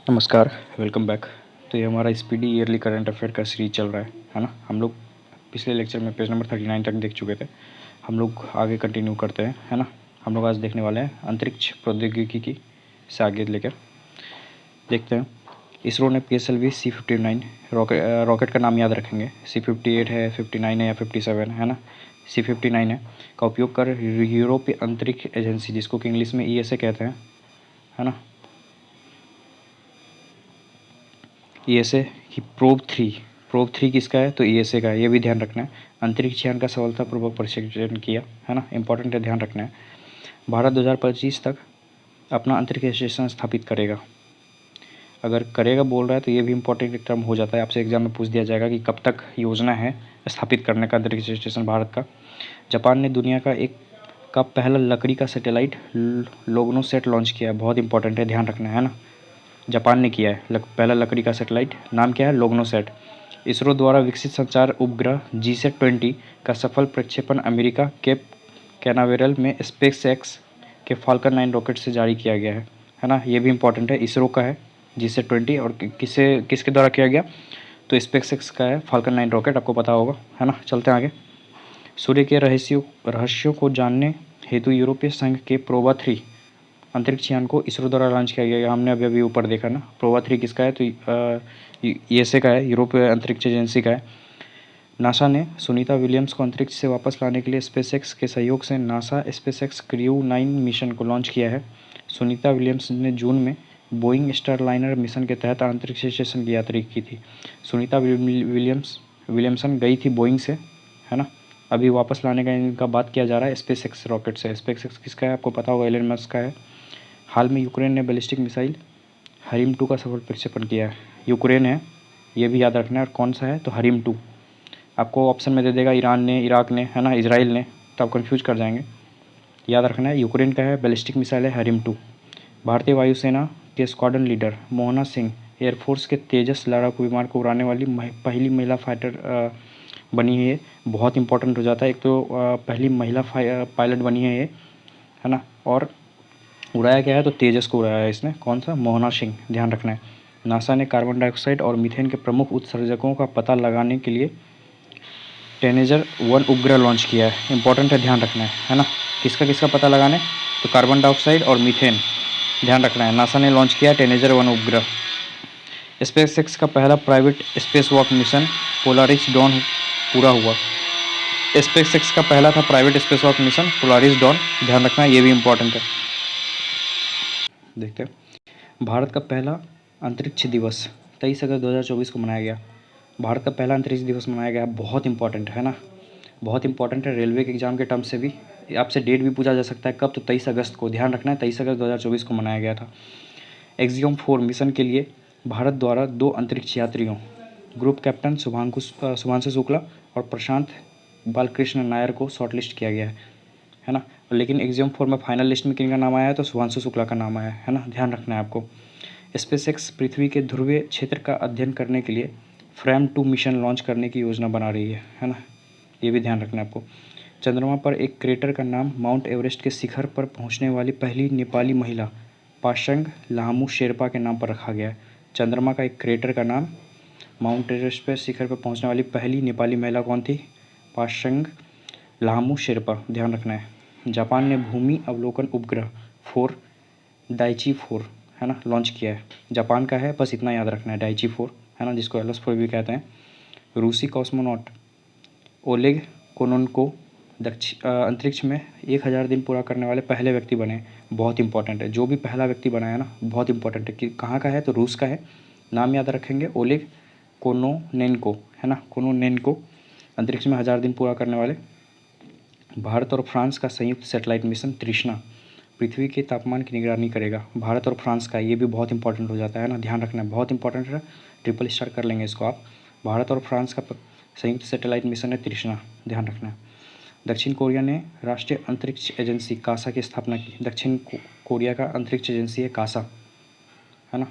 नमस्कार, welcome back. तो ये हमारा स्पीडी ईयरली करंट अफेयर का सीरीज चल रहा है ना। हम लोग पिछले लेक्चर में पेज नंबर 39 तक देख चुके थे। हम लोग आगे कंटिन्यू करते हैं, है ना। हम लोग आज देखने वाले हैं अंतरिक्ष प्रौद्योगिकी की से आगे लेकर देखते हैं। इसरो ने PSLV C-59 रॉकेट का नाम याद रखेंगे। C-58 है, 59 है या 57 है ना। C-59 है का उपयोग कर यूरोपीय अंतरिक्ष एजेंसी, जिसको कि इंग्लिश में ESA कहते हैं, है ना। ESA की प्रोब थ्री किसका है? तो ESA का है, ये भी ध्यान रखना है। अंतरिक्ष यान का सफलतापूर्वक परीक्षण किया, है ना। इंपॉर्टेंट है, ध्यान रखना है। भारत 2025 तक अपना अंतरिक्ष स्टेशन स्थापित करेगा। अगर करेगा बोल रहा है तो ये भी इंपॉर्टेंट एक टर्म हो जाता है। आपसे एग्जाम में पूछ दिया जाएगा कि कब तक योजना है स्थापित करने का अंतरिक्ष स्टेशन भारत का। जापान ने दुनिया का पहला लकड़ी का सैटेलाइट लोग्नोसैट लॉन्च किया है। बहुत इंपॉर्टेंट है, ध्यान रखना है ना। जापान ने किया है पहला लकड़ी का सैटेलाइट, नाम क्या है? लोग्नोसैट। इसरो द्वारा विकसित संचार उपग्रह GSAT-20 का सफल प्रक्षेपण अमेरिका के कैनावेरल में SpaceX के फाल्कन 9 रॉकेट से जारी किया गया है ना। ये भी इंपॉर्टेंट है, इसरो का है GSAT-20 और किसके द्वारा किया गया? तो SpaceX का है फाल्कन 9 रॉकेट, आपको पता होगा, है ना। चलते हैं आगे। सूर्य के रहस्यों को जानने हेतु यूरोपीय संघ के प्रोबा 3 अंतरिक्ष यान को इसरो द्वारा लॉन्च किया गया। हमने अभी ऊपर देखा ना। प्रोबा 3 किसका है? तो ESA का है, यूरोपीय अंतरिक्ष एजेंसी का है। नासा ने सुनीता विलियम्स को अंतरिक्ष से वापस लाने के लिए SpaceX के सहयोग से नासा SpaceX क्रू 9 मिशन को लॉन्च किया है। सुनीता विलियम्स ने जून में बोइंग स्टारलाइनर मिशन के तहत अंतरिक्ष स्टेशन की यात्रा की थी। सुनीता विलियमसन गई थी बोइंग से, है ना। अभी वापस लाने का इनका बात किया जा रहा है SpaceX रॉकेट से। SpaceX किसका है? आपको पता होगा, एलन मस्क का है। हाल में यूक्रेन ने बैलिस्टिक मिसाइल हरीम 2 का सफल प्रक्षेपण किया है। यूक्रेन है, ये भी याद रखना है। और कौन सा है? तो हरीम 2। आपको ऑप्शन में दे देगा ईरान ने, इराक ने, है ना, इजराइल ने, तो आप कंफ्यूज कर जाएंगे। याद रखना है, यूक्रेन का है, बैलिस्टिक मिसाइल है हरीम 2। भारतीय वायुसेना के squadron leader Mohana Singh air force के तेजस लड़ाकू विमान को उड़ाने वाली पहली महिला फाइटर बनी है। बहुत इंपॉर्टेंट हो जाता है। एक तो पहली महिला पायलट बनी है ये, है ना। और उड़ाया गया है तो तेजस को उड़ाया है इसने। कौन सा? मोहना सिंह, ध्यान रखना है। नासा ने कार्बन डाइऑक्साइड और मीथेन के प्रमुख उत्सर्जकों का पता लगाने के लिए टेनेजर 1 उपग्रह लॉन्च किया है। इंपॉर्टेंट है, ध्यान रखना है ना। किसका किसका पता लगाने? तो कार्बन डाइऑक्साइड और मीथेन, ध्यान रखना है। नासा ने लॉन्च किया टेनेजर 1 उपग्रह। SpaceX का पहला private space walk mission Polaris Dawn पूरा हुआ। SpaceX का पहला था private space walk mission Polaris Dawn, ध्यान रखना है, ये भी इंपॉर्टेंट है। देखते हैं। भारत का पहला अंतरिक्ष दिवस 23 अगस्त 2024 को मनाया गया। भारत का पहला अंतरिक्ष दिवस मनाया गया, बहुत इंपॉर्टेंट है ना। बहुत इंपॉर्टेंट है, रेलवे के एग्जाम के टर्म से भी आपसे डेट भी पूछा जा सकता है कब, तो 23 अगस्त को, ध्यान रखना है। 23 अगस्त 2024 को मनाया गया था। एक्जियम 4 मिशन के लिए भारत द्वारा 2 अंतरिक्ष यात्रियों ग्रुप कैप्टन शुभांशु शुक्ला और प्रशांत बालकृष्ण नायर को शॉर्टलिस्ट किया गया है ना। लेकिन एक्जियम 4 में फाइनल लिस्ट में किनका नाम आया है? तो शुभांशु शुक्ला का नाम आया है ना, ध्यान रखना है आपको। SpaceX पृथ्वी के ध्रुवीय क्षेत्र का अध्ययन करने के लिए फ्रैम 2 मिशन लॉन्च करने की योजना बना रही है ना। ये भी ध्यान रखना है आपको। चंद्रमा पर एक क्रेटर का नाम माउंट एवरेस्ट के शिखर पर पहुंचने वाली पहली नेपाली महिला पासांग लामू शेरपा के नाम पर रखा गया है। चंद्रमा का एक क्रेटर का नाम माउंट एवरेस्ट पर शिखर पर पहुंचने वाली पहली नेपाली महिला कौन थी? पासांग लामू शेरपा, ध्यान रखना है। जापान ने भूमि अवलोकन उपग्रह 4 डाइची 4, है ना, लॉन्च किया है। जापान का है, बस इतना याद रखना है, डाइची 4, है ना, जिसको एलस 4 भी कहते हैं। रूसी कॉस्मोनॉट ओलेग कोनोन्को अंतरिक्ष में 1000 दिन पूरा करने वाले पहले व्यक्ति बने। बहुत इंपॉर्टेंट है, जो भी पहला व्यक्ति बना है ना, बहुत इंपॉर्टेंट है कि कहाँ का है, तो रूस का है। नाम याद रखेंगे, ओलेग कोनोनेन्को, है ना, कोनोनेन्को। अंतरिक्ष में 1000 दिन पूरा करने वाले। भारत और फ्रांस का संयुक्त सैटेलाइट मिशन तृष्णा पृथ्वी के तापमान की निगरानी करेगा। भारत और फ्रांस का, ये भी बहुत इंपॉर्टेंट हो जाता है ना, ध्यान रखना है, बहुत इंपॉर्टेंट है। ट्रिपल स्टार कर लेंगे इसको आप। भारत और फ्रांस का संयुक्त सैटेलाइट मिशन है तृष्णा, ध्यान रखना है। दक्षिण कोरिया ने राष्ट्रीय अंतरिक्ष एजेंसी कासा की स्थापना की। दक्षिण कोरिया का अंतरिक्ष एजेंसी है कासा, है ना।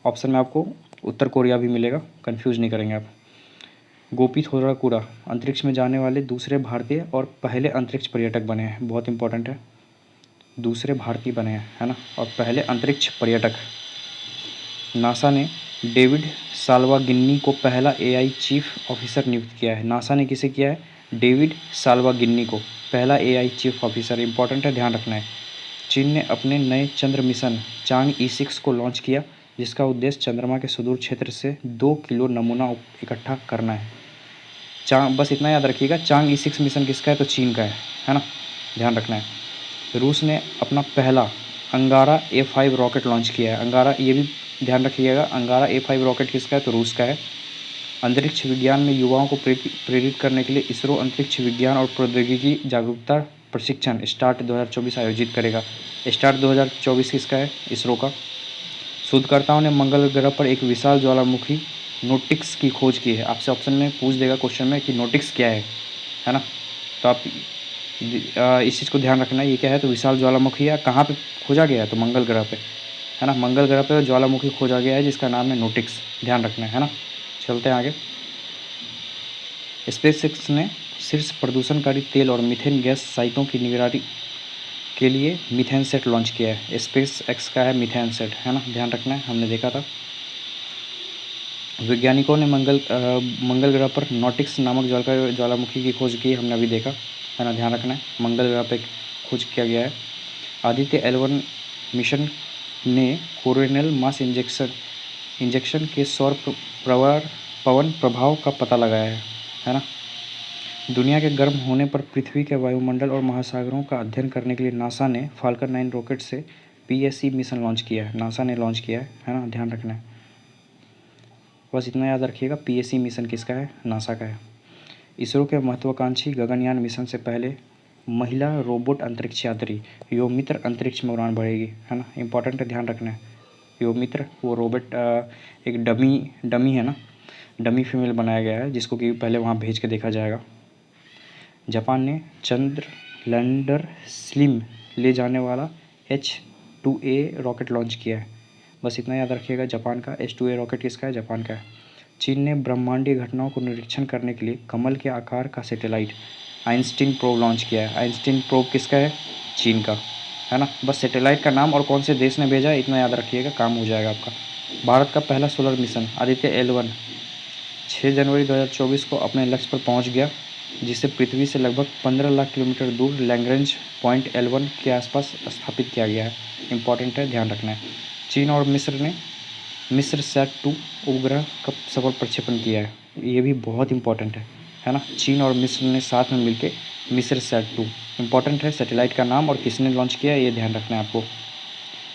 ऑप्शन में आपको उत्तर कोरिया भी मिलेगा, कंफ्यूज नहीं करेंगे आप। गोपी थोराकुड़ा अंतरिक्ष में जाने वाले दूसरे भारतीय और पहले अंतरिक्ष पर्यटक बने हैं। बहुत इंपॉर्टेंट है, दूसरे भारतीय बने हैं, है ना, और पहले अंतरिक्ष पर्यटक। नासा ने डेविड साल्वागिन्नी को पहला एआई चीफ ऑफिसर नियुक्त किया है। नासा ने किसे किया है? डेविड साल्वागिन्नी को पहला एआई चीफ ऑफिसर। इंपॉर्टेंट है, ध्यान रखना है। चीन ने अपने नए चंद्र मिशन चांग E6 को लॉन्च किया, जिसका उद्देश्य चंद्रमा के सुदूर क्षेत्र से 2 किलो नमूना इकट्ठा करना है। बस इतना याद रखिएगा, चांग E6 मिशन किसका है? तो चीन का है ना, ध्यान रखना है। रूस ने अपना पहला अंगारा A5 रॉकेट लॉन्च किया है। अंगारा, ये भी ध्यान रखिएगा, अंगारा A5 रॉकेट किसका है? तो रूस का है। अंतरिक्ष विज्ञान में युवाओं को प्रेरित करने के लिए इसरो अंतरिक्ष विज्ञान और प्रौद्योगिकी जागरूकता प्रशिक्षण स्टार्ट 2024 आयोजित करेगा। स्टार्ट 2024 किसका है? इसरो का। शोधकर्ताओं ने मंगल ग्रह पर एक विशाल ज्वालामुखी नोटिक्स की खोज की है। आपसे ऑप्शन में पूछ देगा क्वेश्चन में कि नोटिक्स क्या है ना, तो आप इस चीज़ को ध्यान रखना। ये क्या है? तो विशाल ज्वालामुखी है। कहाँ पे खोजा गया है? तो मंगल ग्रह पे, है ना। मंगल ग्रह पे ज्वालामुखी खोजा गया है जिसका नाम है नोटिक्स, ध्यान रखना है ना। चलते हैं आगे। स्पेसएक्स ने शीर्ष प्रदूषणकारी तेल और मीथेन गैस साइटों की निगरानी के लिए मीथेन सेट लॉन्च किया है। स्पेसएक्स का है मीथेन सेट, है ना, ध्यान रखना है, हमने देखा था। वैज्ञानिकों ने मंगल ग्रह पर नोटिक्स नामक ज्वालामुखी की खोज की, हमने अभी देखा, है ना, ध्यान रखना है। मंगल ग्रह पर खोज किया गया है। आदित्य L1 मिशन ने कोरोनल मास इंजेक्शन के सौर पवन प्रभाव का पता लगाया है ना। दुनिया के गर्म होने पर पृथ्वी के वायुमंडल और महासागरों का अध्ययन करने के लिए नासा ने फाल्कन 9 रॉकेट से PSC मिशन लॉन्च किया है। नासा ने लॉन्च किया है ना, ध्यान रखना है। बस इतना याद रखिएगा, PSC मिशन किसका है? नासा का है। इसरो के महत्वाकांक्षी गगनयान मिशन से पहले महिला रोबोट अंतरिक्ष यात्री योमित्र अंतरिक्ष में उड़ान भरेगी, है ना, इंपॉर्टेंट है, ध्यान रखना है। योमित्र वो रोबोट एक डमी है ना, डमी फीमेल बनाया गया है जिसको कि पहले वहाँ भेज के देखा जाएगा। जापान ने चंद्र लैंडर स्लिम ले जाने वाला H2A रॉकेट लॉन्च किया है। बस इतना याद रखिएगा, जापान का H2A रॉकेट किसका है? जापान का है। चीन ने ब्रह्मांडीय घटनाओं को निरीक्षण करने के लिए कमल के आकार का सैटेलाइट आइंस्टीन प्रोब लॉन्च किया है। आइंस्टीन प्रोब किसका है? चीन का, है ना। बस सैटेलाइट का नाम और कौन से देश ने भेजा है इतना याद रखिएगा, काम हो जाएगा आपका। भारत का पहला सोलर मिशन आदित्य L1 6 जनवरी 2024 को अपने लक्ष्य पर पहुंच गया, जिसे पृथ्वी से लगभग 15 लाख किलोमीटर दूर लैग्रेंज पॉइंट L1 के आसपास स्थापित किया गया है। इंपॉर्टेंट है, ध्यान रखना है। चीन और मिस्र सैट-2 उपग्रह का सफल प्रक्षेपण किया है। ये भी बहुत इंपॉर्टेंट है ना। चीन और मिस्र ने साथ में मिलकर मिस्र सैट-2, इंपॉर्टेंट है, सैटेलाइट का नाम और किसने लॉन्च किया ये ध्यान रखना है आपको।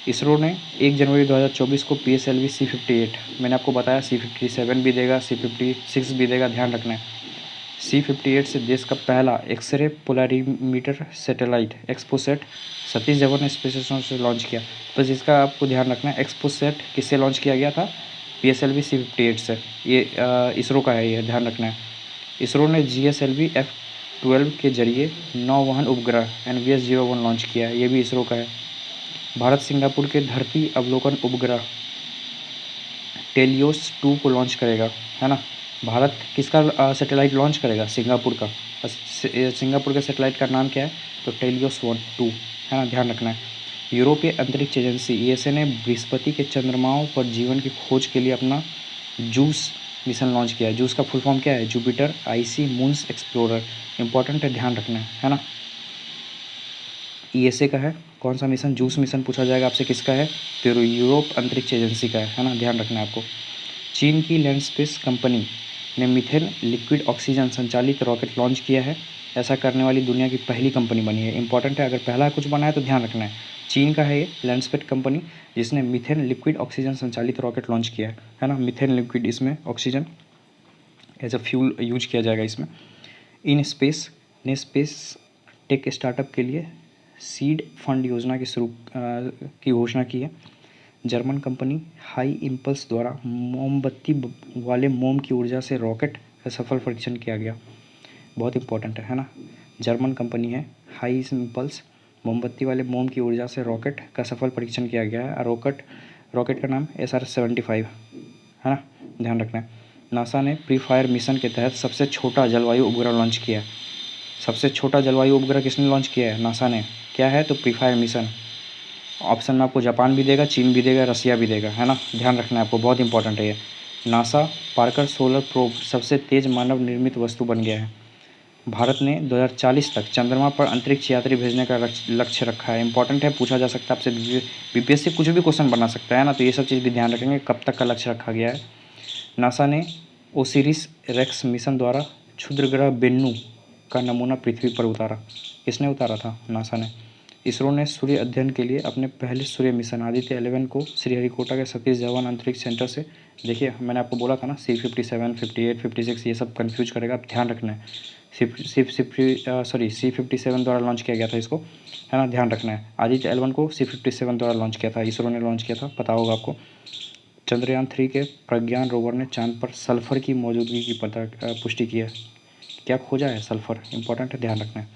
इसरो ने 1 जनवरी 2024 को PSLV C58, मैंने आपको बताया C57 भी देगा, C56 भी देगा, ध्यान रखना है। C58 से देश का पहला x ray polarimeter satellite XPoSat Satish Dhawan space station से लॉन्च किया। बस इसका आपको ध्यान रखना है, एक्सपोसैट किससे लॉन्च किया गया था? PSLV C58 से। ये इसरो का है, ये ध्यान रखना है। इसरो ने GSLV F12 के जरिए नौवहन उपग्रह NVS-01 लॉन्च किया है, ये भी इसरो का है। भारत सिंगापुर के धरती अवलोकन उपग्रह टेलियोस 2 को लॉन्च करेगा, है ना। भारत किसका सैटेलाइट लॉन्च करेगा? सिंगापुर का। सिंगापुर के सैटेलाइट का नाम क्या है? तो टेलियोस 2, है ना, ध्यान रखना है। यूरोपीय अंतरिक्ष एजेंसी ESA ने बृहस्पति के चंद्रमाओं पर जीवन की खोज के लिए अपना जूस मिशन लॉन्च किया है। जूस का फुल फॉर्म क्या है? Jupiter IC moons explorer, important है, ध्यान रखना है ना। ESA का है कौन सा मिशन? जूस मिशन पूछा जाएगा आपसे, किसका है? तो यूरोप अंतरिक्ष एजेंसी का है ना, ध्यान रखना है आपको। चीन की लैंड स्पेस कंपनी ने मीथेन लिक्विड ऑक्सीजन संचालित रॉकेट लॉन्च किया है। ऐसा करने वाली दुनिया की पहली कंपनी बनी है, इंपॉर्टेंट है, अगर पहला कुछ बना है तो ध्यान रखना है। चीन का है ये लैंड स्पेस कंपनी जिसने मीथेन लिक्विड ऑक्सीजन संचालित रॉकेट लॉन्च किया है ना। मीथेन लिक्विड, इसमें oxygen as a fuel use किया जाएगा इसमें। इन स्पेस ने स्पेस टेक स्टार्टअप के लिए सीड फंड योजना की घोषणा की है। जर्मन कंपनी हाई इम्पल्स द्वारा मोमबत्ती वाले मोम की ऊर्जा से रॉकेट का सफल परीक्षण किया गया, बहुत इंपॉर्टेंट है ना। जर्मन कंपनी है हाई इम्पल्स, मोमबत्ती वाले मोम की ऊर्जा से रॉकेट का सफल परीक्षण किया गया है। रॉकेट का नाम SR-75, है ना, ध्यान रखना है। नासा ने प्री फायर मिशन के तहत सबसे छोटा जलवायु उपग्रह लॉन्च किया। सबसे छोटा जलवायु उपग्रह किसने लॉन्च किया है? नासा ने। क्या है? तो प्री फायर मिशन। ऑप्शन में आपको जापान भी देगा, चीन भी देगा, रसिया भी देगा, है ना, ध्यान रखना है आपको, बहुत इंपॉर्टेंट है ये। नासा पार्कर सोलर प्रोब सबसे तेज़ मानव निर्मित वस्तु बन गया है। भारत ने 2040 तक चंद्रमा पर अंतरिक्ष यात्री भेजने का लक्ष्य रखा है। इंपॉर्टेंट है, पूछा जा सकता है आपसे, बीपीएससी कुछ भी क्वेश्चन बना सकता है ना, तो ये सब चीज़ भी ध्यान रखेंगे कब तक का लक्ष्य रखा गया है। नासा ने ओसिरिस रेक्स मिशन द्वारा क्षुद्रग्रह बेन्नू का नमूना पृथ्वी पर उतारा। किसने उतारा था? नासा ने। इसरो ने सूर्य अध्ययन के लिए अपने पहले सूर्य मिशन आदित्य 11 को श्रीहरिकोटा के सतीश धवन अंतरिक्ष सेंटर से, देखिए मैंने आपको बोला था ना C57, 58, 56 ये सब कंफ्यूज करेगा, आप ध्यान रखना है। C57 द्वारा लॉन्च किया गया था इसको, है ना, ध्यान रखना है। आदित्य 11 को C57 द्वारा लॉन्च किया था, इसरो ने लॉन्च किया था, पता होगा आपको। चंद्रयान 3 के प्रज्ञान रोवर ने चांद पर सल्फर की मौजूदगी की पुष्टि की है। क्या खोजा है? सल्फर। इंपॉर्टेंट है, ध्यान रखना है।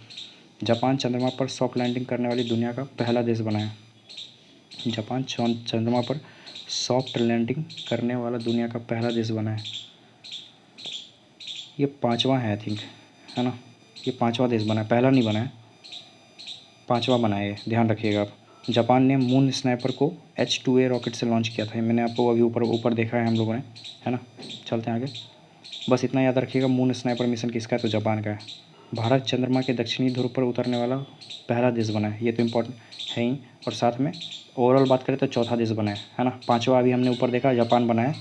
जापान चंद्रमा पर सॉफ्ट लैंडिंग करने वाली दुनिया का पहला देश बना है। जापान चंद्रमा पर सॉफ्ट लैंडिंग करने वाला दुनिया का पहला देश बना है। ये 5वां है आई थिंक, है ना, ये 5वां देश बना है, पहला नहीं बना है, 5वां बना है, ध्यान रखिएगा आप। जापान ने मून स्नाइपर को H2A रॉकेट से लॉन्च किया था, मैंने आपको अभी ऊपर देखा है हम लोगों ने, है ना। चलते हैं आगे, बस इतना याद रखिएगा, मून स्नाइपर मिशन किसका है? तो जापान का है। भारत चंद्रमा के दक्षिणी ध्रुव पर उतरने वाला पहला देश बना है, ये तो इम्पोर्टेंट है ही, और साथ में ओवरऑल बात करें तो चौथा देश बना है ना। 5वां अभी हमने ऊपर देखा, जापान बना है,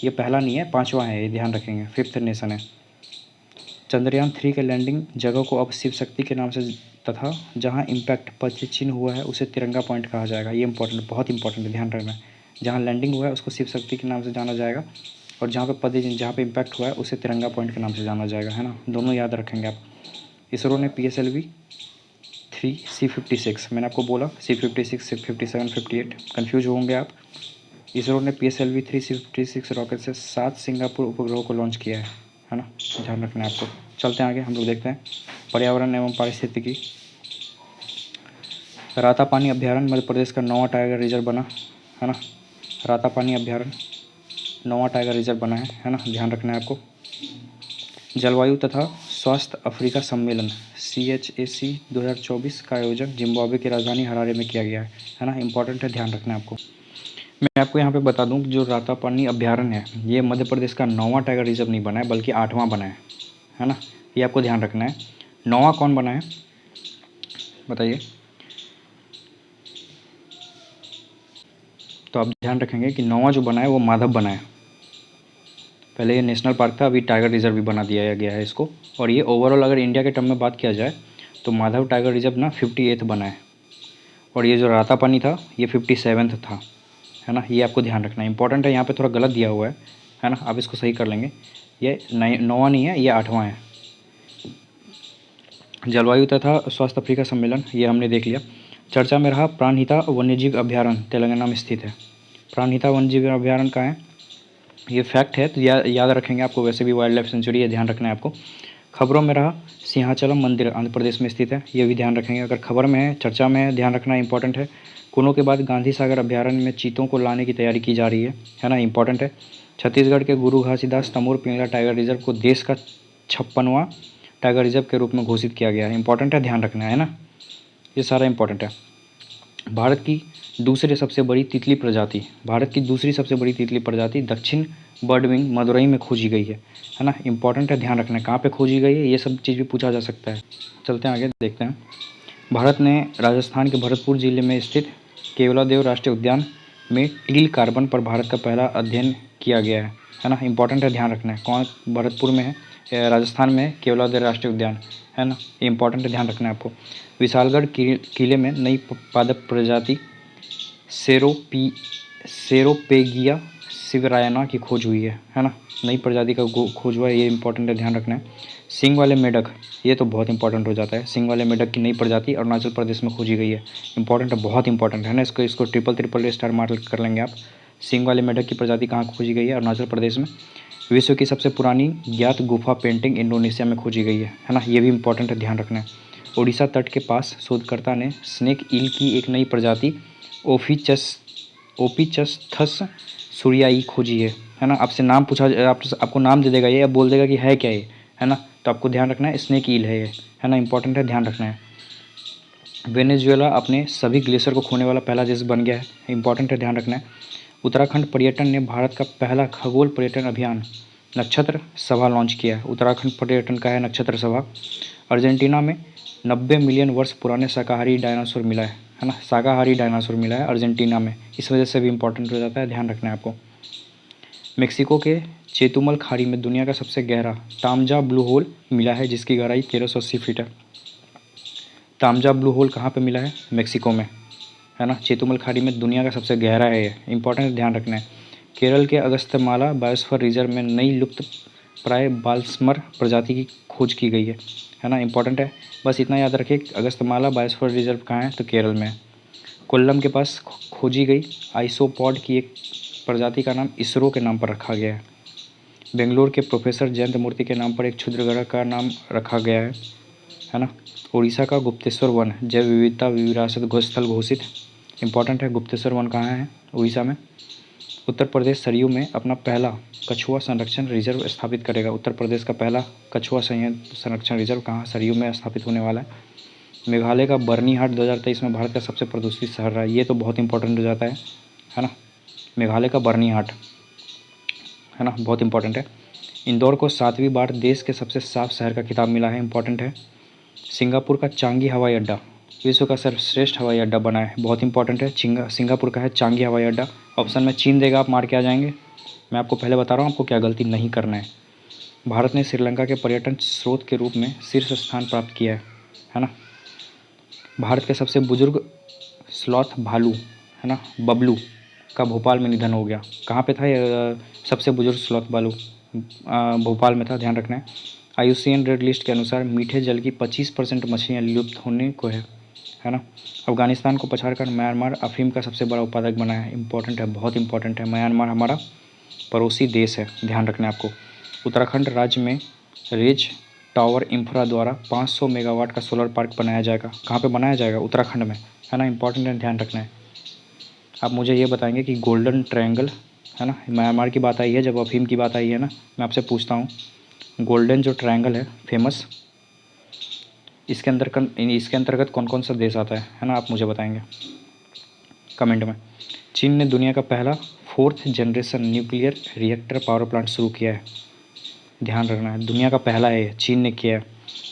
ये पहला नहीं है, 5वां है, ये ध्यान रखेंगे, 5th नेशन है। चंद्रयान 3 के लैंडिंग जगह को अब शिव शक्ति के नाम से, तथा जहां इम्पैक्ट पद चिन्ह हुआ है उसे तिरंगा पॉइंट कहा जाएगा। ये इंपॉर्टेंट, बहुत इंपॉर्टेंट है, ध्यान रखना है। जहाँ लैंडिंग हुआ है उसको शिव शक्ति के नाम से जाना जाएगा, और जहाँ पे इम्पैक्ट हुआ है उसे तिरंगा पॉइंट के नाम से जाना जाएगा, है ना, दोनों याद रखेंगे आप। इसरो ने PSLV 3 C56, मैंने आपको बोला C56, C57, 58 कन्फ्यूज होंगे आप। इसरो ने PSLV 3 C56 रॉकेट से 7 सिंगापुर उपग्रहों को लॉन्च किया है ना, ध्यान रखना है आपको। चलते हैं आगे, हम लोग देखते हैं पर्यावरण एवं पारिस्थितिकी। रातापानी अभ्यारण्य मध्य प्रदेश का 9वां टाइगर रिजर्व बना, है ना, रातापानी अभ्यारण्य 9वां टाइगर रिजर्व बना है ना, ध्यान रखना है आपको। जलवायु तथा स्वास्थ्य अफ्रीका सम्मेलन CHAC 2024 का आयोजन जिम्बाब्वे की राजधानी हरारे में किया गया है ना, इंपॉर्टेंट है, ध्यान रखना है आपको। मैं आपको यहाँ पे बता दूँ कि जो रातापानी अभ्यारण्य है ये मध्य प्रदेश का 9वां टाइगर रिजर्व नहीं बना है, बल्कि 8वां बना है ना, ये आपको ध्यान रखना है। 9वां कौन बना है बताइए? तो आप ध्यान रखेंगे कि 9वां जो बना है वो माधव बना है। पहले ये नेशनल पार्क था, अभी टाइगर रिजर्व भी बना दिया गया है इसको। और ये ओवरऑल अगर इंडिया के टर्म में बात किया जाए तो माधव टाइगर रिजर्व ना 58 बना है, और ये जो रातापानी था ये 57 था, है ना, ये आपको ध्यान रखना है, इंपॉर्टेंट है। यहाँ पे थोड़ा गलत दिया हुआ है ना, आप इसको सही कर लेंगे। ये 9वां नहीं है, ये 8वां है। जलवायु तथा स्वास्थ्य अफ्रीका सम्मेलन ये हमने देख लिया। चर्चा में रहा प्राणहिता वन्यजीव अभ्यारण्य तेलंगाना में स्थित है। प्राणहिता वन्यजीव अभ्यारण्य कहाँ है? ये फैक्ट है, तो याद रखेंगे आपको, वैसे भी वाइल्ड लाइफ सेंचुरी है, ध्यान रखना है आपको। खबरों में रहा सिंहाचलम मंदिर आंध्र प्रदेश में स्थित है, ये भी ध्यान रखेंगे, अगर खबर में है, चर्चा में है, ध्यान रखना इंपॉर्टेंट है। कुनों के बाद गांधी सागर अभ्यारण्य में चीतों को लाने की तैयारी की जा रही है ना, इंपॉर्टेंट है। छत्तीसगढ़ के गुरु घासीदास तमोर पिंगला टाइगर रिजर्व को देश का 56वां टाइगर रिजर्व के रूप में घोषित किया गया है, इंपॉर्टेंट है, ध्यान रखना है ना, ये सारा इंपॉर्टेंट है। भारत की दूसरी सबसे बड़ी तितली प्रजाति दक्षिण बर्डविंग मदुरई में खोजी गई है ना, इंपॉर्टेंट है, ध्यान रखना है, कहाँ पे खोजी गई है, ये सब चीज़ भी पूछा जा सकता है। चलते हैं आगे, देखते हैं। भारत ने राजस्थान के भरतपुर जिले में स्थित केवलादेव राष्ट्रीय उद्यान में टील कार्बन पर भारत का पहला अध्ययन किया गया है ना, इंपॉर्टेंट है, ध्यान रखना है। कौन? भरतपुर में है, राजस्थान में केवलादेव राष्ट्रीय उद्यान, है ना, ये इंपॉर्टेंट है, ध्यान रखना है आपको। विशालगढ़ किले में नई पादप प्रजाति सेरोपेगिया सिवरायना की खोज हुई है ना, नई प्रजाति का खोज हुआ है, ये इंपॉर्टेंट है, ध्यान रखना है। सिंग वाले मेढक, ये तो बहुत इंपॉर्टेंट हो जाता है, सिंग वाले मेढक की नई प्रजाति अरुणाचल प्रदेश में खोजी गई है, इंपॉर्टेंट है, बहुत इंपॉर्टेंट है ना, इसको ट्रिपल स्टार मार्क कर लेंगे आप। सिंग वाले मेढक की प्रजाति कहाँ खोजी गई है? अरुणाचल प्रदेश में। विश्व की सबसे पुरानी ज्ञात गुफा पेंटिंग इंडोनेशिया में खोजी गई है ना, ये भी इंपॉर्टेंट है, ध्यान रखना है। ओडिशा तट के पास शोधकर्ता ने स्नेक ईल की एक नई प्रजाति ओपिचस्थस सूर्याई खोजी है ना, आपसे नाम पूछा, आपको नाम दे देगा ये, अब बोल देगा कि है क्या ये, है ना, तो आपको ध्यान रखना है, स्नेक ईल है ये, है ना, इंपॉर्टेंट है, ध्यान रखना है। वेनेजुएला अपने सभी ग्लेशियर को खोने वाला पहला देश बन गया है, इंपॉर्टेंट है, ध्यान रखना है। उत्तराखंड पर्यटन ने भारत का पहला खगोल पर्यटन अभियान नक्षत्र सभा लॉन्च किया है। उत्तराखंड पर्यटन का है नक्षत्र सभा। अर्जेंटीना में 90 मिलियन वर्ष पुराने शाकाहारी डायनासोर मिला है ना, शाकाहारी डायनासोर मिला है अर्जेंटीना में, इस वजह से भी इंपॉर्टेंट हो जाता है, ध्यान रखना है आपको। मेक्सिको के चेतुमल खाड़ी में दुनिया का सबसे गहरा तामजा ब्लू होल मिला है, जिसकी गहराई 1380 फीट है। तामजा ब्लू होल कहाँ पे मिला है? मेक्सिको में, है ना। चेतुमल खाड़ी में दुनिया का सबसे गहरा है ये, इंपॉर्टेंट, ध्यान रखना है। केरल के अगस्त्यमाला बायोस्फीयर रिजर्व में नई लुप्त प्राय बाल्समर प्रजाति की खोज की गई है ना, इंपॉर्टेंट है। बस इतना याद रखिए, अगस्त्यमाला बायोस्फीयर रिजर्व कहाँ है? तो केरल में है। कोल्लम के पास खोजी गई आइसोपॉड की एक प्रजाति का नाम इसरो के नाम पर रखा गया है। बेंगलोर के प्रोफेसर जयंत मूर्ति के नाम पर एक क्षुद्रग्रह का नाम रखा गया है ना। उड़ीसा का गुप्तेश्वर वन जैव विविधता विरासत स्थल घोषित, इंपॉर्टेंट है। गुप्तेश्वर वन कहाँ है? उड़ीसा में। उत्तर प्रदेश सरयू में अपना पहला कछुआ संरक्षण रिजर्व स्थापित करेगा। उत्तर प्रदेश का पहला कछुआ संरक्षण रिजर्व कहाँ? सरयू में स्थापित होने वाला है। मेघालय का बर्नीहाट 2023 में भारत का सबसे प्रदूषित शहर रहा है, ये तो बहुत इंपॉर्टेंट हो जाता है ना। मेघालय का बर्नीहाट, है ना, बहुत इंपॉर्टेंट है। इंदौर को 7वीं बार देश के सबसे साफ शहर का खिताब मिला है, इंपॉर्टेंट है। सिंगापुर का चांगी हवाई अड्डा विश्व का सर्वश्रेष्ठ हवाई अड्डा बना है, बहुत इंपॉर्टेंट है। सिंगापुर का है चांगी हवाई अड्डा। ऑप्शन में चीन देगा, आप मार के आ जाएंगे। मैं आपको पहले बता रहा हूँ आपको क्या गलती नहीं करना है। भारत ने श्रीलंका के पर्यटन स्रोत के रूप में शीर्ष स्थान प्राप्त किया है ना। भारत के सबसे बुजुर्ग स्लॉथ भालू, है ना, बबलू का भोपाल में निधन हो गया। कहाँ पे था ये सबसे बुजुर्ग स्लॉथ भालू? भोपाल में था, ध्यान रखना है। IUCN रेड लिस्ट के अनुसार मीठे जल की 25% मछलियाँ लुप्त होने को है ना। अफगानिस्तान को पछाड़कर म्यांमार अफीम का सबसे बड़ा उत्पादक बना है, इंपॉर्टेंट है, बहुत इंपॉर्टेंट है। म्यांमार हमारा पड़ोसी देश है, ध्यान रखना है आपको। उत्तराखंड राज्य में रेज टावर इंफ्रा द्वारा 500 मेगावाट का सोलर पार्क बनाया जाएगा। कहाँ पे बनाया जाएगा? उत्तराखंड में, है ना, इंपॉर्टेंट है, ध्यान रखना है। आप मुझे ये बताएंगे कि गोल्डन ट्रायंगल, है ना, म्यांमार की बात आई है, जब अफीम की बात आई है ना, मैं आपसे पूछता हूँ गोल्डन जो ट्रायंगल है फेमस, इसके अंतर्गत कौन कौन सा देश आता है ना, आप मुझे बताएंगे कमेंट में। चीन ने दुनिया का पहला 4th generation nuclear reactor power plant शुरू किया है, ध्यान रखना है, दुनिया का पहला है, चीन ने किया है।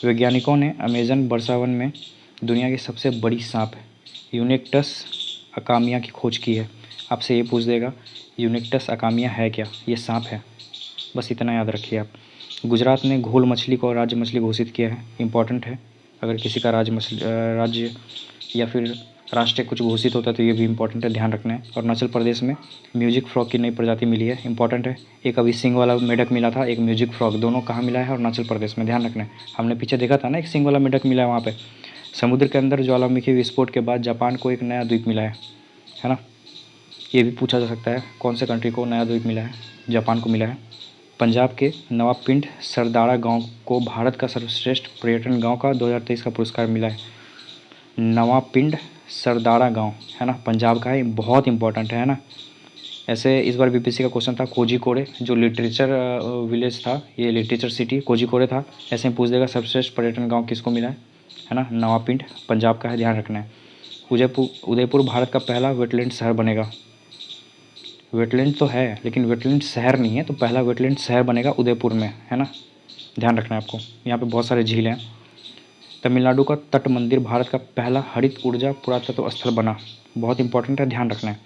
वैज्ञानिकों ने अमेजन वर्षावन में दुनिया की सबसे बड़ी सांप यूनिक्टस अकामिया की खोज की है। आपसे ये पूछ देगा यूनिक्टस अकामिया है क्या? ये सांप है, बस इतना याद रखिए आप। गुजरात ने घोल मछली को राज्य मछली घोषित किया है, इंपॉर्टेंट है। अगर किसी का राज्य या फिर राष्ट्रीय कुछ घोषित होता है तो ये भी इंपॉर्टेंट है, ध्यान रखना है। अरुणाचल प्रदेश में म्यूजिक फ्रॉग की नई प्रजाति मिली है, इंपॉर्टेंट है। एक अभी सिंग वाला मेढक मिला था, एक म्यूजिक फ्रॉग, दोनों कहाँ मिला है? अरुणाचल प्रदेश में, ध्यान रखना है। हमने पीछे देखा था ना, एक सिंग वाला मेढक मिला है वहाँ पे। समुद्र के अंदर ज्वालामुखी विस्फोट के बाद जापान को एक नया द्वीप मिला है ना। ये भी पूछा जा सकता है कौन से कंट्री को नया द्वीप मिला है? जापान को मिला है। पंजाब के नवापिंड सरदारा गांव को भारत का सर्वश्रेष्ठ पर्यटन गांव का 2023 का पुरस्कार मिला है। नवापिंड सरदारा गांव, है ना, पंजाब का है, बहुत इंपॉर्टेंट है ना। ऐसे इस बार बीपीएससी का क्वेश्चन था कोझिकोडे, जो लिटरेचर विलेज था, ये लिटरेचर सिटी कोझिकोडे था। ऐसे में पूछ देगा सर्वश्रेष्ठ पर्यटन गांव किसको मिला है ना, नवापिंड पंजाब का है, ध्यान रखना है। उदयपुर भारत का पहला वेटलैंड शहर बनेगा। वेटलैंड तो है लेकिन वेटलैंड शहर नहीं है, तो पहला वेटलैंड शहर बनेगा उदयपुर में, है ना, ध्यान रखना है आपको। यहाँ पे बहुत सारे झील हैं। तमिलनाडु का तट मंदिर भारत का पहला हरित ऊर्जा पुरातत्व स्थल बना, बहुत इंपॉर्टेंट है, ध्यान रखना है।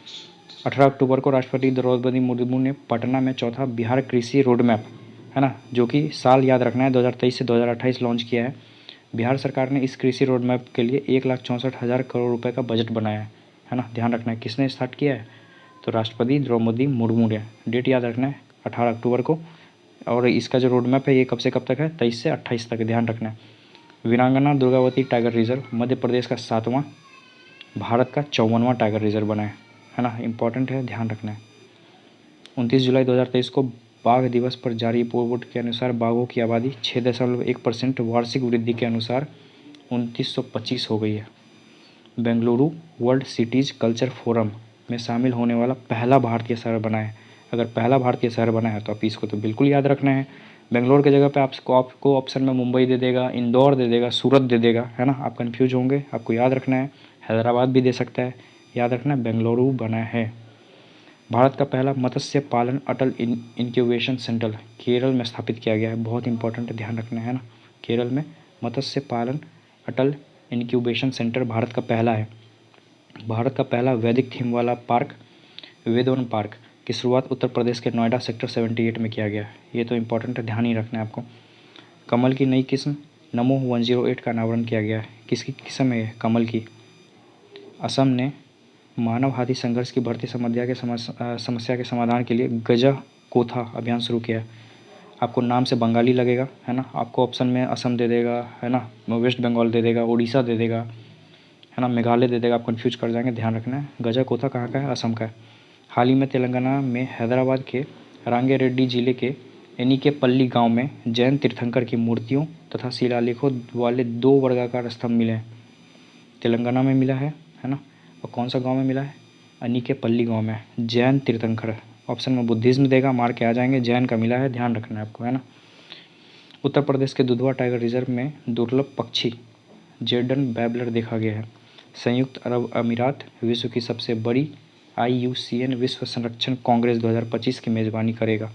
18 अक्टूबर को राष्ट्रपति द्रौपदी मुर्मू ने पटना में चौथा बिहार कृषि रोड मैप, है ना, जो कि साल याद रखना है 2023 से 2028 लॉन्च किया है। बिहार सरकार ने इस कृषि रोड मैप के लिए 1,64,000 करोड़ रुपए का बजट बनाया है ना, ध्यान रखना है। किसने स्टार्ट किया है? तो राष्ट्रपति द्रौपदी मुर्मू ने। डेट याद रखना है 18 अक्टूबर को। और इसका जो रोड मैप है ये कब से कब तक है? 23 से 28 तक, ध्यान रखना है। वीरांगना दुर्गावती टाइगर रिजर्व मध्य प्रदेश का 7वां, भारत का 54वां टाइगर रिजर्व बना है ना, इंपॉर्टेंट है, ध्यान रखना है। 29 जुलाई 2023 को बाघ दिवस पर जारी रिपोर्ट के अनुसार बाघों की आबादी 6.1% वार्षिक वृद्धि के अनुसार 2925 हो गई है। Bengaluru world cities culture forum में शामिल होने वाला पहला भारतीय शहर बना है। अगर पहला भारतीय शहर बना है तो आप इसको तो बिल्कुल याद रखना है। बेंगलोर की जगह पे आपको ऑप्शन में मुंबई दे देगा, इंदौर दे देगा, सूरत दे देगा, है ना। आप कन्फ्यूज होंगे, आपको याद रखना है। हैदराबाद भी दे सकता है, याद रखना है बेंगलुरु बना है। भारत का पहला मत्स्य पालन अटल इंक्यूबेशन सेंटर केरल में स्थापित किया गया है। बहुत इंपॉर्टेंट है, ध्यान रखना है ना। केरल में मत्स्य पालन अटल इंक्यूबेशन सेंटर भारत का पहला है। भारत का पहला वैदिक थीम वाला पार्क वेदवन पार्क की शुरुआत उत्तर प्रदेश के नोएडा सेक्टर 78 में किया गया है। ये तो इंपॉर्टेंट है, ध्यान ही रखना है आपको। कमल की नई किस्म नमो 108 का अनावरण किया गया है। किसकी किस्म है? कमल की। असम ने मानव हाथी संघर्ष की बढ़ती समस्या के समाधान के लिए गजा कोथा अभियान शुरू किया है। आपको नाम से बंगाली लगेगा, है ना। आपको ऑप्शन में असम दे देगा, है ना, वेस्ट बंगाल दे देगा, उड़ीसा दे देगा, है ना, मेघालय दे देगा, आप कन्फ्यूज कर जाएंगे, ध्यान रखना है। गजा कोथा कहाँ का है? असम का है। हाल ही में तेलंगाना में हैदराबाद के रंगारेड्डी जिले के एनिकेपल्ली गांव में जैन तीर्थंकर की मूर्तियों तथा शिलालेखों वाले 2 वर्गाकार स्तंभ मिले हैं। तेलंगाना में मिला है ना। और कौन सा गांव में मिला है? एनिकेपल्ली गांव में। जैन तीर्थंकर, ऑप्शन में बुद्धिज्म देगा, मार के आ जाएंगे। जैन का मिला है, ध्यान रखना है आपको, है ना। उत्तर प्रदेश के दुधवा टाइगर रिजर्व में दुर्लभ पक्षी जेडन बैबलर देखा गया है। संयुक्त अरब अमीरात विश्व की सबसे बड़ी IUCN विश्व संरक्षण कांग्रेस 2025 की मेज़बानी करेगा।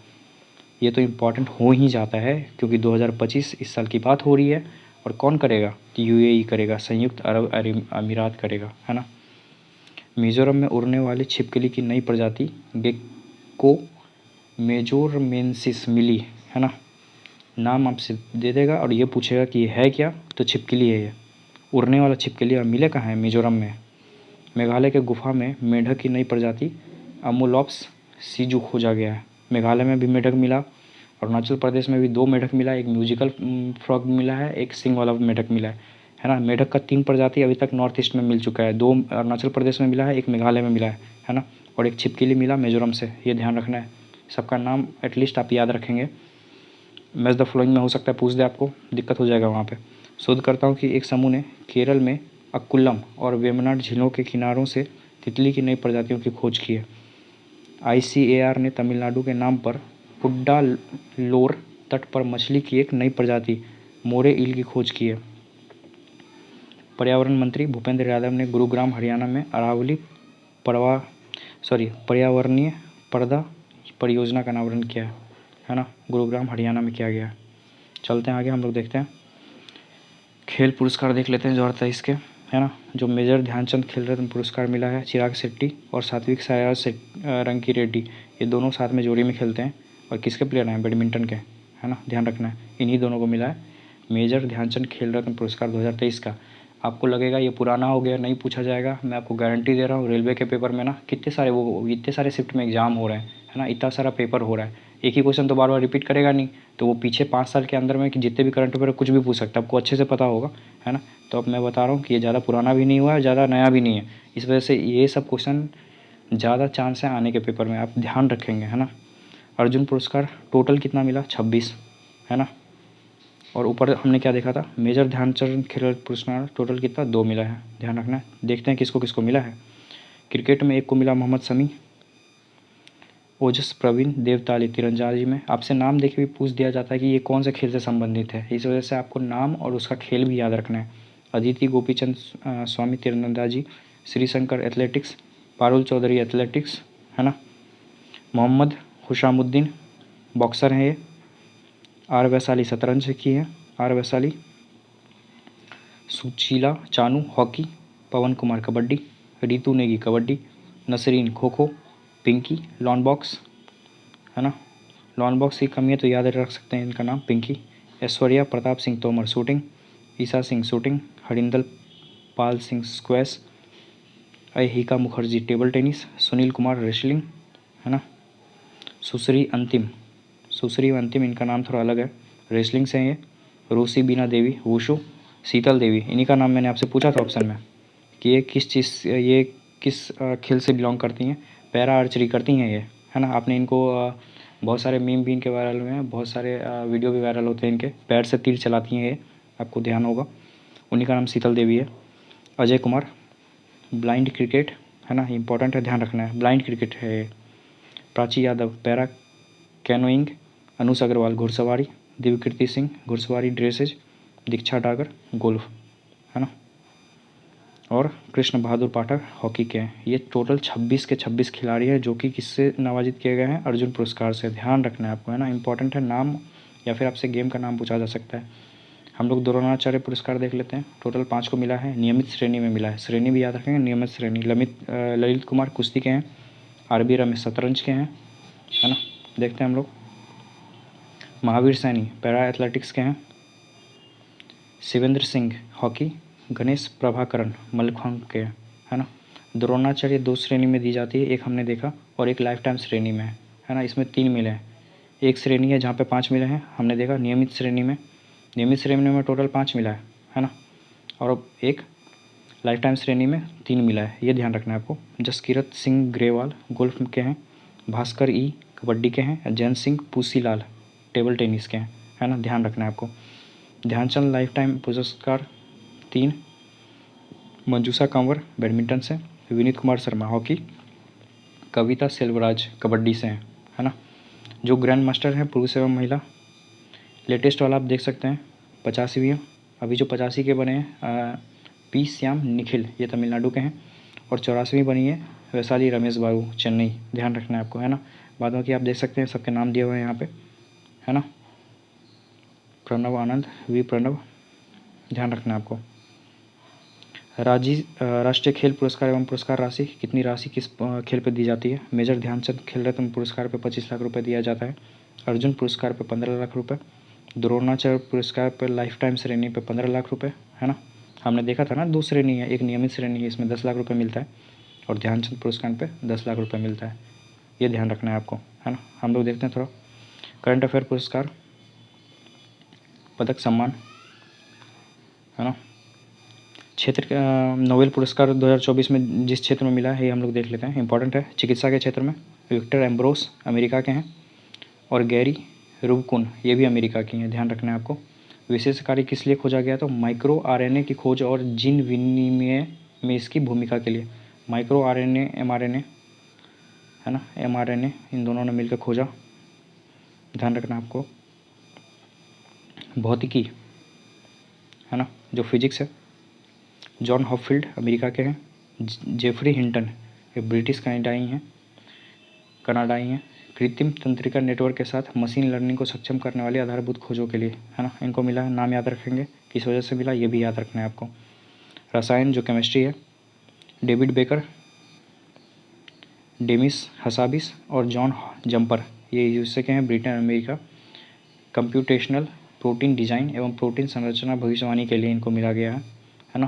ये तो इम्पॉर्टेंट हो ही जाता है, क्योंकि 2025 इस साल की बात हो रही है। और कौन करेगा? UAE करेगा, संयुक्त अरब अमीरात करेगा, है ना। मिजोरम में उड़ने वाली छिपकली की नई प्रजाति गेक्को मेजोरमेंसिस मिली, है ना। नाम आपसे दे देगा और ये पूछेगा कि ये है क्या, तो छिपकली है ये, उड़ने वाला छिपकली। और मिले कहाँ है? मिजोरम में। मेघालय के गुफा में मेंढक की नई प्रजाति अमोलॉप्स सीजू खोजा गया है। मेघालय में भी मेंढक मिला। अरुणाचल प्रदेश में भी 2 मेंढक मिला, एक म्यूजिकल फ्रॉग मिला है, एक सिंग वाला मेंढक मिला है ना। मेंढक का 3 प्रजाति अभी तक नॉर्थ ईस्ट में मिल चुका है। 2 अरुणाचल प्रदेश में मिला है, एक मेघालय में मिला है ना। और एक छिपकली मिला मिजोरम से। ये ध्यान रखना है। सबका नाम एटलीस्ट आप याद रखेंगे। मैच द फ्लोइंग में हो सकता है पूछ दे, आपको दिक्कत हो जाएगा वहाँ पे। शोधकर्ताओं की एक समूह ने केरल में अक्कुलम और वेम्बनाड झीलों के किनारों से तितली की नई प्रजातियों की खोज की है। ICAR ने तमिलनाडु के नाम पर कुड्डालोर तट पर मछली की एक नई प्रजाति मोरे ईल की खोज की है। पर्यावरण मंत्री भूपेंद्र यादव ने गुरुग्राम हरियाणा में अरावली पर्यावरणीय पर्दा परियोजना का अनावरण किया है ना। गुरुग्राम हरियाणा में किया गया है। चलते हैं आगे, हम लोग देखते हैं खेल पुरस्कार देख लेते हैं 2023 के, है ना। जो मेजर ध्यानचंद खेल रत्न पुरस्कार मिला है चिराग शेट्टी और सात्विक साईराज रंकी रेड्डी, ये दोनों साथ में जोड़ी में खेलते हैं। और किसके प्लेयर हैं? बैडमिंटन के, है ना, ध्यान रखना है। इन्हीं दोनों को मिला है मेजर ध्यानचंद खेल रत्न पुरस्कार 2023 का। आपको लगेगा ये पुराना हो गया, नहीं पूछा जाएगा, मैं आपको गारंटी दे रहा हूँ। रेलवे के पेपर में ना इतने सारे शिफ्ट में एग्जाम हो रहे हैं, है ना, इतना सारा पेपर हो रहा है। एक ही क्वेश्चन तो बार बार रिपीट करेगा नहीं, तो वो पीछे 5 साल के अंदर में कि जितने भी करंट अफेयर कुछ भी पूछ सकता है, आपको अच्छे से पता होगा, है ना। तो अब मैं बता रहा हूँ कि ये ज़्यादा पुराना भी नहीं हुआ है, ज़्यादा नया भी नहीं है। इस वजह से ये सब क्वेश्चन ज़्यादा चांस है आने के पेपर में, आप ध्यान रखेंगे, है ना। अर्जुन पुरस्कार टोटल कितना मिला? 26, है ना। और ऊपर हमने क्या देखा था? मेजर ध्यानचंद खेल पुरस्कार टोटल कितना? 2 मिला है, ध्यान रखना है। देखते हैं किसको किसको मिला है। क्रिकेट में एक को मिला मोहम्मद शमी, ओजस प्रवीण देवताली तीरंदाजी में। आपसे नाम देख के भी पूछ दिया जाता है कि ये कौन से खेल से संबंधित है, इस वजह से आपको नाम और उसका खेल भी याद रखना है। अदिति गोपीचंद स्वामी तीरंदाजी, श्रीशंकर एथलेटिक्स, पारुल चौधरी एथलेटिक्स, है ना। मोहम्मद हुशामुद्दीन बॉक्सर हैं ये। आर वैशाली शतरंज की है, are Vaishali. Sushila Chanu hockey, Pawan Kumar kabaddi, Ritu Negi kabaddi, Nasreen kho kho, Pinky lawn box, है ना। लॉन बॉक्स की कमी है तो याद रख सकते हैं इनका नाम Pinky. Aishwarya Pratap Singh Tomar shooting, Esha Singh shooting, Harinder Pal Singh squash, Ahika Mukherjee table tennis, Sunil Kumar wrestling, है ना। सुश्री अंतिम इनका नाम थोड़ा अलग है, रेसलिंग से हैं ये। रूसी बीना देवी वुशु, शीतल देवी, इन्हीं का नाम मैंने आपसे पूछा था ऑप्शन में कि ये किस खेल से बिलोंग करती हैं। पैरा आर्चरी करती हैं ये, है ना। आपने इनको बहुत सारे मीम भी इनके वायरल हुए हैं, बहुत सारे वीडियो भी वायरल होते हैं इनके। पैर से तीर चलाती हैं ये, आपको ध्यान होगा। उन्हीं का नाम शीतल देवी है। अजय कुमार ब्लाइंड क्रिकेट, है ना, इंपॉर्टेंट है, ध्यान रखना है, ब्लाइंड क्रिकेट है ये। प्राची यादव पैरा कैनोइंग, अनुष अग्रवाल घुड़सवारी, दिव्यकीर्ति सिंह घुड़सवारी ड्रेसेज, दीक्षा डागर गोल्फ, है ना, और कृष्ण बहादुर पाठक हॉकी के हैं। ये टोटल 26 के 26 खिलाड़ी हैं जो कि किससे नवाजित किए गए हैं, अर्जुन पुरस्कार से। ध्यान रखना है आपको, है ना, इंपॉर्टेंट है नाम, या फिर आपसे गेम का नाम पूछा जा सकता है। हम लोग द्रोणाचार्य पुरस्कार देख लेते हैं। टोटल 5 को मिला है, नियमित श्रेणी में मिला है, श्रेणी भी याद रखेंगे, नियमित श्रेणी। ललित कुमार कुश्ती के हैं, आरबी रमेश शतरंज के हैं, है ना, देखते हैं हम लोग। महावीर सैनी पैरा एथलेटिक्स के हैं, शिवेंद्र सिंह हॉकी, गणेश प्रभाकरण मल्लखंभ के हैं, है ना। द्रोणाचार्य 2 श्रेणी में दी जाती है, एक हमने देखा और एक लाइफ टाइम श्रेणी में है ना, इसमें 3 मिले हैं। एक श्रेणी है जहाँ पे 5 मिले हैं, हमने देखा नियमित श्रेणी में टोटल 5 मिला है ना, और एक लाइफ टाइम श्रेणी में 3 मिला है, ये ध्यान रखना है आपको। जसकीरत सिंह ग्रेवाल गोल्फ के हैं, भास्कर ई कबड्डी के हैं, जैन सिंह पूसीलाल टेबल टेनिस के हैं, है ना, ध्यान रखना है आपको। ध्यानचंद लाइफ टाइम पुरस्कार 3, मंजूषा कंवर बैडमिंटन से, विनीत कुमार शर्मा हॉकी, कविता सेल्वराज कबड्डी से हैं, है ना। जो ग्रैंड मास्टर हैं पुरुष एवं महिला, लेटेस्ट वाला आप देख सकते हैं 85वीं, अभी जो 85 के बने हैं पी श्याम निखिल, ये तमिलनाडु के हैं, और 84वीं बनी है वैशाली रमेश बाबू चेन्नई, ध्यान रखना है आपको, है ना। बाद में कि आप देख सकते हैं सबके नाम दिए हुए हैं यहाँ पे, है ना। प्रणव आनंद वी प्रणव, ध्यान रखना है आपको। राष्ट्रीय खेल पुरस्कार एवं पुरस्कार राशि, कितनी राशि किस खेल पर दी जाती है। मेजर ध्यानचंद खेल रत्न पुरस्कार पर 25 लाख रुपये दिया जाता है, अर्जुन पुरस्कार पर 15 लाख रुपये, द्रोणाचार्य पुरस्कार पर लाइफ टाइम श्रेणी पर 15 लाख रुपये, है ना। हमने देखा था ना 2 श्रेणी है, एक नियमित श्रेणी है, इसमें 10 लाख रुपये मिलता है, और ध्यानचंद पुरस्कार पे 10 लाख रुपये मिलता है, ये ध्यान रखना है आपको, है ना। हम लोग देखते हैं थोड़ा करंट अफेयर पुरस्कार, पदक सम्मान, है ना। क्षेत्र नोबेल पुरस्कार 2024 में जिस क्षेत्र में मिला है ये हम लोग देख लेते हैं, इंपॉर्टेंट है। चिकित्सा के क्षेत्र में विक्टर एम्ब्रोस अमेरिका के हैं, और गैरी रुबकुन ये भी अमेरिका की हैं, ध्यान रखना है आपको। विशेष कार्य किस लिए खोजा गया, तो माइक्रो आरएनए की खोज और जीन विनिमय में इसकी भूमिका के लिए। माइक्रो आरएनए एमआरएनए, है ना, एमआरएनए इन दोनों ने मिलकर खोजा, ध्यान रखना आपको। भौतिकी, है ना, जो फिजिक्स है, जॉन हॉपफील्ड अमेरिका के हैं, जेफरी हिंटन ये ब्रिटिश कनाडाई हैं। कृत्रिम तंत्रिका नेटवर्क के साथ मशीन लर्निंग को सक्षम करने वाली आधारभूत खोजों के लिए, है ना, इनको मिला है, नाम याद रखेंगे किस वजह से मिला, ये भी याद रखना है आपको। रसायन जो केमिस्ट्री है, डेविड बेकर, डेमिस हसाबिस और जॉन जंपर ये यूएसए के हैं, Britain America. Computational protein design एवं प्रोटीन संरचना भविष्यवाणी के लिए इनको मिला गया है ना,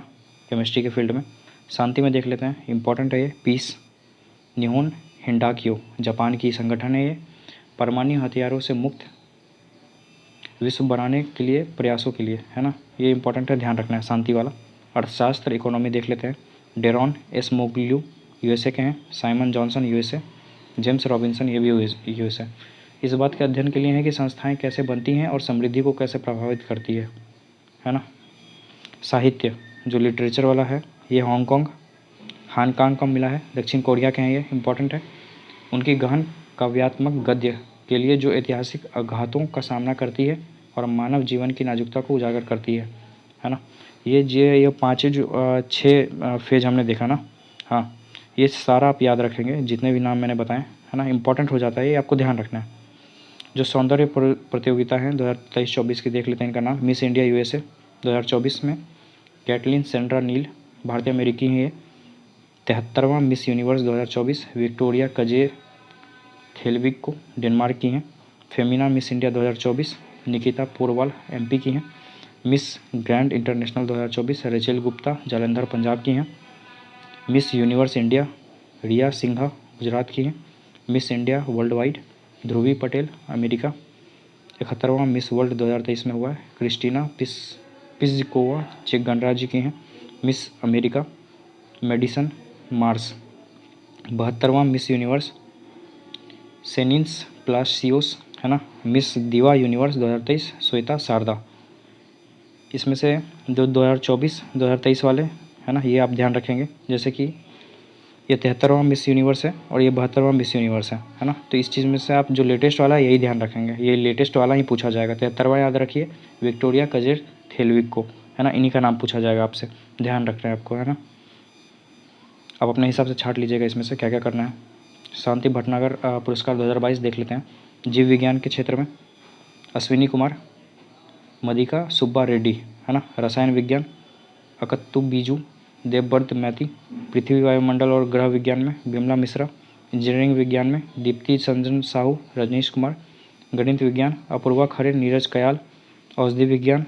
केमिस्ट्री के फील्ड में। शांति में देख लेते हैं, इंपॉर्टेंट है ये, पीस निहोन हिंडाक्यो जापान की संगठन है ये, परमाणु हथियारों से मुक्त विश्व बनाने के लिए प्रयासों के लिए, है ना, ये इंपॉर्टेंट है, ध्यान रखना है शांति वाला। अर्थशास्त्र इकोनॉमी देख लेते हैं, डेरॉन एस मोग्ल्यू यूएसए के हैं, Simon Johnson USA, James Robinson ये भी यूएसए। इस बात के अध्ययन के लिए है कि संस्थाएं कैसे बनती हैं और समृद्धि को कैसे प्रभावित करती है ना। साहित्य जो लिटरेचर वाला है ये हांगकांग का मिला है, दक्षिण कोरिया के हैं, ये इंपॉर्टेंट है। उनकी गहन काव्यात्मक गद्य के लिए जो ऐतिहासिक आघातों का सामना करती है और मानव जीवन की नाजुकता को उजागर करती है ना। ये 5 जो 6 फेज हमने देखा ना, हाँ, ये सारा आप याद रखेंगे जितने भी नाम मैंने बताए, है ना, इंपॉर्टेंट हो जाता है, ये आपको ध्यान रखना है। जो सौंदर्य प्रतियोगिता है 2023-24 की देख लेते हैं, इनका नाम मिस इंडिया यूएसए 2024 में कैटलिन सेंड्रा नील भारतीय अमेरिकी हैं ये। 73वां मिस यूनिवर्स 2024 विक्टोरिया कजेर थेलविक को डेनमार्क की हैं। Femina miss India 2024 Nikita Porwal MP की हैं। Miss grand international 2024 Rachel Gupta Jalandhar Punjab की हैं। मिस यूनिवर्स इंडिया रिया सिंघा गुजरात की हैं। मिस इंडिया वर्ल्ड वाइड ध्रुवी पटेल अमेरिका। 71वां मिस वर्ल्ड 2023 में हुआ है, क्रिस्टीना पिज़्कोवा चेक गणराज्य की हैं। Miss America Madison Marsh. 72वां मिस यूनिवर्स सेनिन्स प्लासियोस, है ना। मिस दिवा यूनिवर्स 2023 श्वेता शारदा। इसमें से जो 2024-2023 वाले, है ना, ये आप ध्यान रखेंगे, जैसे कि ये 73वां मिस यूनिवर्स है और ये 72वां मिस यूनिवर्स है ना। तो इस चीज़ में से आप जो लेटेस्ट वाला है यही ध्यान रखेंगे, ये लेटेस्ट वाला ही पूछा जाएगा। 73वां याद रखिए, विक्टोरिया कजेर थेलविक को, है ना, इन्हीं का नाम पूछा जाएगा आपसे, ध्यान रखना है आपको, है ना। आप अपने हिसाब से छाट लीजिएगा इसमें से क्या क्या करना है। शांति भटनागर पुरस्कार 2022 देख लेते हैं। जीव विज्ञान के क्षेत्र में अश्विनी कुमार, मदिका सुब्बा रेड्डी, है ना। रसायन विज्ञान अकत्तु बीजू देवव्रत मैती। पृथ्वी वायुमंडल और ग्रह विज्ञान में बिमला मिश्रा। इंजीनियरिंग विज्ञान में दीप्ति संजन साहू, रजनीश कुमार। गणित विज्ञान अपूर्वा खरे, नीरज कयाल। औषधि विज्ञान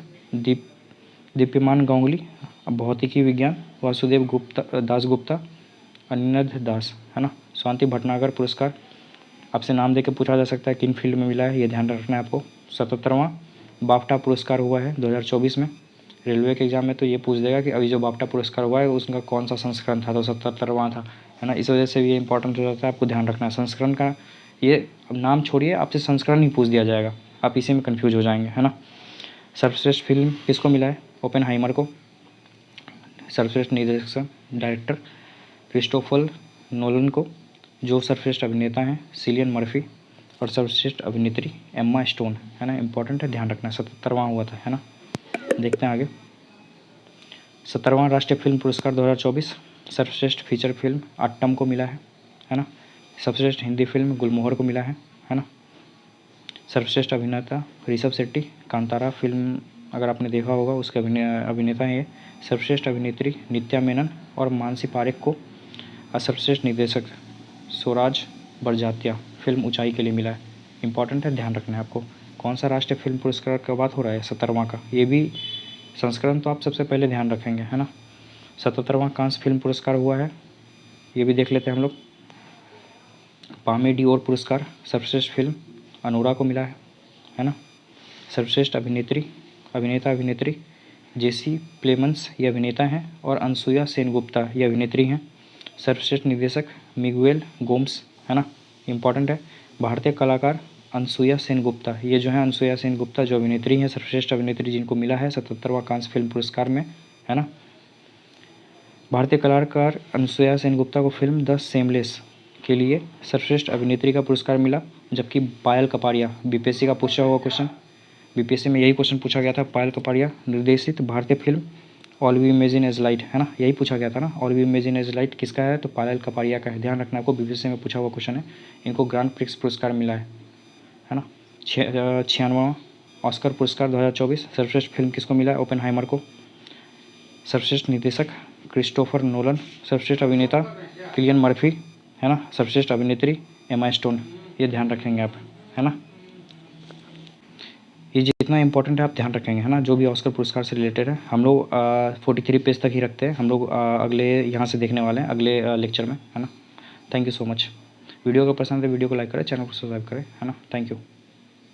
दीप्यमान गांगुली। भौतिकी विज्ञान वासुदेव गुप्ता दासगुप्ता, अनिरुद्ध दास, है ना। शांति भटनागर पुरस्कार आपसे नाम देकर पूछा जा सकता है किन फील्ड में मिला है, ये ध्यान रखना है आपको। 77वां बाफ्टा पुरस्कार हुआ है 2024 में। रेलवे के एग्जाम में तो ये पूछ देगा कि अभी जो बाफ्टा पुरस्कार हुआ है उसका कौन सा संस्करण था, तो 77वां था, है ना। इस वजह से ये इंपॉर्टेंट हो जाता है, आपको ध्यान रखना है संस्करण का। ये नाम छोड़िए, आपसे संस्करण ही पूछ दिया जाएगा, आप इसी में कन्फ्यूज हो जाएंगे, है ना। सर्वश्रेष्ठ फिल्म किसको मिला है? ओपेनहाइमर को। सर्वश्रेष्ठ निर्देशक डायरेक्टर क्रिस्टोफर नोलन को। जो सर्वश्रेष्ठ अभिनेता हैं सिलियन मर्फी। और सर्वश्रेष्ठ अभिनेत्री एम्मा स्टोन, है ना। इंपॉर्टेंट है, ध्यान रखना। 77वां हुआ था, है ना। देखते हैं आगे। 70वां राष्ट्रीय फिल्म पुरस्कार 2024 सर्वश्रेष्ठ फीचर फिल्म आट्टम को मिला है ना। सर्वश्रेष्ठ हिंदी फिल्म गुलमोहर को मिला है ना। सर्वश्रेष्ठ अभिनेता ऋषभ शेट्टी, कांतारा फिल्म अगर आपने देखा होगा उसके अभिनेता हैं ये। सर्वश्रेष्ठ अभिनेत्री नित्या मेनन और मानसी पारेख को। और सर्वश्रेष्ठ निर्देशक स्वराज बड़जात्या, फिल्म ऊंचाई के लिए मिला है। इंपॉर्टेंट है, ध्यान रखना है आपको। कौन सा राष्ट्रीय फिल्म पुरस्कार का बात हो रहा है? 70वां का। ये भी संस्करण तो आप सबसे पहले ध्यान रखेंगे, है ना। 77वां कांस्य फिल्म पुरस्कार हुआ है, ये भी देख लेते हैं हम लोग। पामे डी और पुरस्कार सर्वश्रेष्ठ फिल्म अनुरा को मिला है ना। सर्वश्रेष्ठ अभिनेत्री जेसी प्लेमंस, ये अभिनेता हैं, और अनसुया सेनगुप्ता, ये अभिनेत्री हैं। सर्वश्रेष्ठ निर्देशक मिगुएल गोम्स, है ना। इंपॉर्टेंट है। भारतीय कलाकार अनसुया सेनगुप्ता, ये जो है अनसुया सेनगुप्ता जो अभिनेत्री हैं, सर्वश्रेष्ठ अभिनेत्री जिनको मिला है 77वां कांस्य फिल्म पुरस्कार में, है ना। भारतीय कलाकार अनसुया सेनगुप्ता को फिल्म द सेमलेस के लिए सर्वश्रेष्ठ अभिनेत्री का पुरस्कार मिला। जबकि पायल कपाड़िया, बीपीएससी का पूछा हुआ क्वेश्चन, बीपीएससी में यही क्वेश्चन पूछा गया था। पायल कपाड़िया निर्देशित भारतीय film all we imagine as light, है ना, यही पूछा गया था ना। All we imagine as light किसका है? तो पायल कपाड़िया का है, ध्यान रखना आपको, बीपीएससी में पूछा हुआ क्वेश्चन है। इनको ग्रांड प्रिक्स पुरस्कार मिला है ना। 96वां ऑस्कर पुरस्कार 2024 सर्वश्रेष्ठ फिल्म किसको मिला है? ओपेनहाइमर को। सर्वश्रेष्ठ निर्देशक क्रिस्टोफर नोलन। सर्वश्रेष्ठ अभिनेता किलियन मर्फी, है ना। सर्वश्रेष्ठ अभिनेत्री एमा स्टोन, ये ध्यान रखेंगे आप, है ना। ये जितना इंपॉर्टेंट है आप ध्यान रखेंगे, है ना। जो भी ऑस्कर पुरस्कार से रिलेटेड है, हम लोग 43 पेज तक ही रखते हैं हम लोग। अगले यहाँ से देखने वाले हैं अगले लेक्चर में, है ना। Thank you so much. Video को पसंद है वीडियो को लाइक करें, चैनल को सब्सक्राइब करें, है ना। Thank you.